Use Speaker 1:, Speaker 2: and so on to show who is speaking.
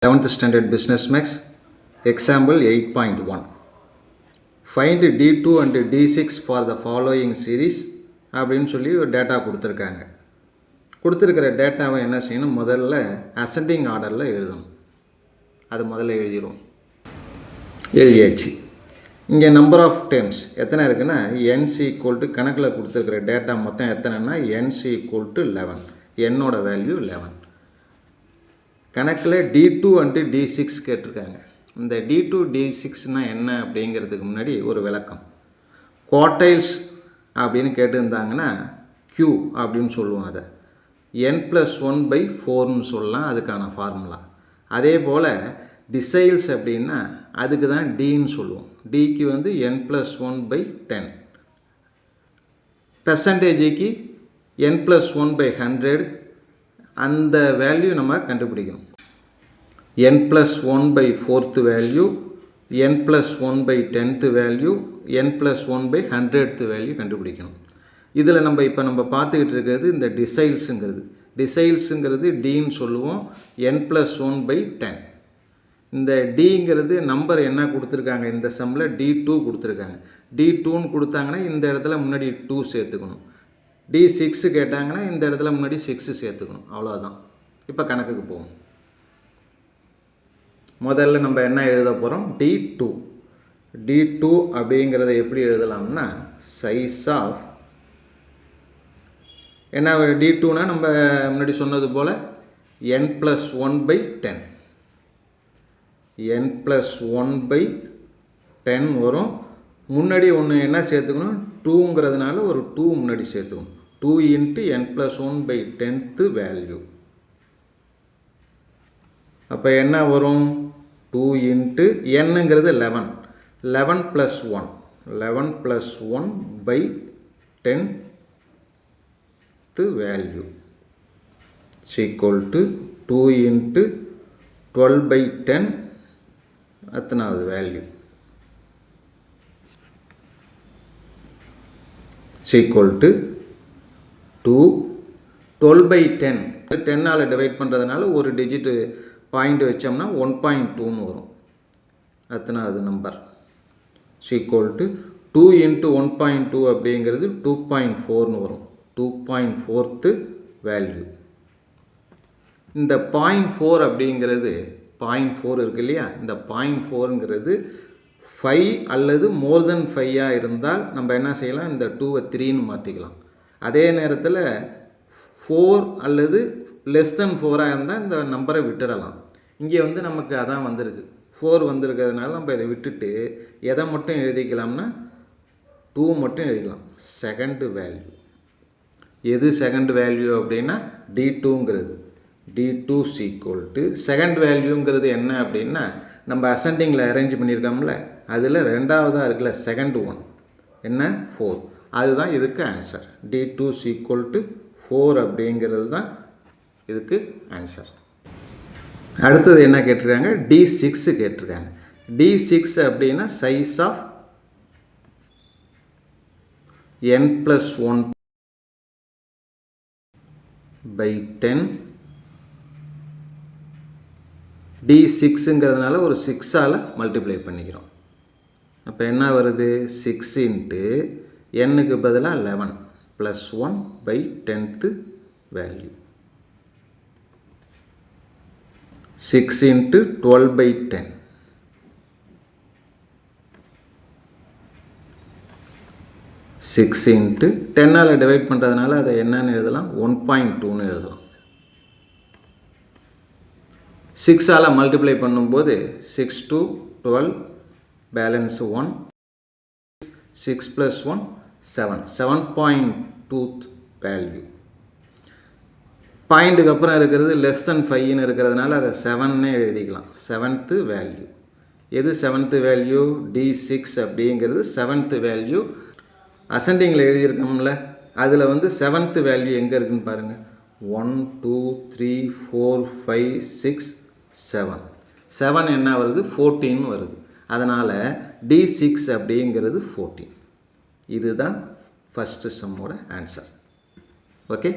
Speaker 1: 11th standard business max example 8.1 find D2 and D6 for the following series அப்படின்னு சொல்லி ஒரு data கொடுத்துருக்காங்க. கொடுத்துருக்கிற டேட்டாவை என்ன செய்யணும், முதல்ல அசெண்டிங் ஆர்டரில் எழுதணும். அது முதல்ல எழுதியாச்சு. இங்கே நம்பர் ஆஃப் டேர்ம்ஸ் எத்தனை இருக்குன்னா NC = கணக்கில் கொடுத்துருக்கிற டேட்டா மொத்தம் எத்தனைன்னா NC = 11. என்னோட வேல்யூ 11. கணக்கில் D2 and D6 கேட்டிருக்காங்க. இந்த D2 D6னா என்ன அப்படிங்கிறதுக்கு முன்னாடி ஒரு விளக்கம். குவார்டைல்ஸ் அப்படின்னு கேட்டிருந்தாங்கன்னா Q அப்படின்னு சொல்லுவோம். அதை n+1/4ன்னு சொல்லலாம், அதுக்கான ஃபார்முலா. அதே போல் டிசைல்ஸ் அப்படின்னா அதுக்கு தான் Dன்னு சொல்லுவோம். Dக்கு n+1/10, பெர்சன்டேஜுக்கு n+1/100. அந்த வேல்யூ நம்ம கண்டுபிடிக்கணும். n+1/4th value, n+1/10th value, n+1/100th value கண்டுபிடிக்கணும். இதில் நம்ம பார்த்துக்கிட்டு இருக்கிறது இந்த டிசைல்ஸுங்கிறது Dன்னு சொல்லுவோம். n+1/10. இந்த Dங்கிறது நம்பர் என்ன கொடுத்துருக்காங்க, இந்த சம்மில் D2 கொடுத்துருக்காங்க. D2ன்னு கொடுத்தாங்கன்னா இந்த இடத்துல முன்னாடி 2 சேர்த்துக்கணும். D6 கேட்டாங்கன்னா இந்த இடத்துல முன்னாடி 6 சேர்த்துக்கணும். அவ்வளோதான். இப்போ கணக்குக்கு போவோம். முதல்ல நம்ம என்ன எழுத போகிறோம், D2 அப்படிங்கிறத எப்படி எழுதலாம்னா சைஸ் ஆஃப் என்ன D2னா நம்ம முன்னாடி சொன்னது போல் n+1/10. n+1/10 வரும். முன்னாடி ஒன்று என்ன சேர்த்துக்கணும், 2ங்கிறதுனால ஒரு 2 முன்னாடி சேர்த்துக்கணும். 2 × n+1/10th வேல்யூ. அப்போ என்ன வரும், 2 × nங்கிறது 11. 11 + 1 11+1/10th வேல்யூ = 2 × 12/10 அத்தனாவது வேல்யூ = 2 12/10. 10ஆல் டிவைட் பண்ணுறதுனால ஒரு டிஜிட்டு பாயிண்ட் வச்சோம்னா 1.2ன்னு வரும். அத்தனாவது நம்பர் = 2 × 1.2 அப்படிங்கிறது 2.4ன்னு வரும். 2.4th value. இந்த 0.4 அப்படிங்கிறது 0.4 இருக்கு இல்லையா, இந்த 0.4ங்கிறது 5 அல்லது மோர் தென் 5ஆக இருந்தால் நம்ம என்ன செய்யலாம், இந்த 2வை 3ன்னு மாற்றிக்கலாம். அதே நேரத்தில் 4 அல்லது லெஸ் தென் 4ஆக இருந்தால் இந்த நம்பரை விட்டுடலாம். இங்கே நமக்கு அதான் வந்திருக்கு, 4 வந்திருக்கிறதுனால நம்ம இதை விட்டுட்டு எதை மட்டும் எழுதிக்கலாம்னா 2 மட்டும் எழுதிக்கலாம். Second value. எது செகண்ட் வேல்யூ அப்படின்னா D2ங்கிறது. D2 = செகண்ட் வேல்யூங்கிறது என்ன அப்படின்னா நம்ம அசெண்டிங்கில் அரேஞ்ச் பண்ணியிருக்கோம்ல, அதில் ரெண்டாவதாக இருக்குல்ல செகண்ட் ஒன் என்ன 4. அதுதான் இதுக்கு ஆன்சர். D2 = 4 அப்படிங்கிறது தான் இதுக்கு ஆன்சர். அடுத்தது என்ன கேட்டிருக்காங்க, D6 கேட்டிருக்காங்க. D6 அப்படின்னா சைஸ் ஆஃப் n+1/10. D6ங்கிறதுனால ஒரு 6ஆல் மல்டிப்ளை பண்ணிக்கிறோம். அப்போ என்ன வருது, 6 × nக்கு பதிலாக 11 +1/10th வேல்யூ. 6 × 12/10. 6 × 10ஆல் டிவைட் பண்ணுறதுனால அதை என்னன்னு எழுதலாம், 1.2ன்னு எழுதலாம். 6ஆல் மல்டிப்ளை பண்ணும்போது 6 to 12 பேலன்ஸ் 1, 6 + 1 7, 7.2th வேல்யூ. பாயிண்ட்டுக்கு அப்புறம் இருக்கிறது லெஸ் தென் 5ன்னு இருக்கிறதுனால அதை 7ன்னு எழுதிக்கலாம். 7th value. எது 7th வேல்யூ, D6 அப்படிங்கிறது 7th வேல்யூ. அசெண்டிங்கில் எழுதியிருக்கோம்ல, அதில் 7th வேல்யூ எங்கே இருக்குதுன்னு பாருங்கள். 1 2 3 4 5 6 7. 7 என்ன வருது, 14 வருது. அதனால் D6 அப்படிங்கிறது 14. இதுதான் ஃபஸ்ட்டு சம்மோட ஆன்சர். ஓகே.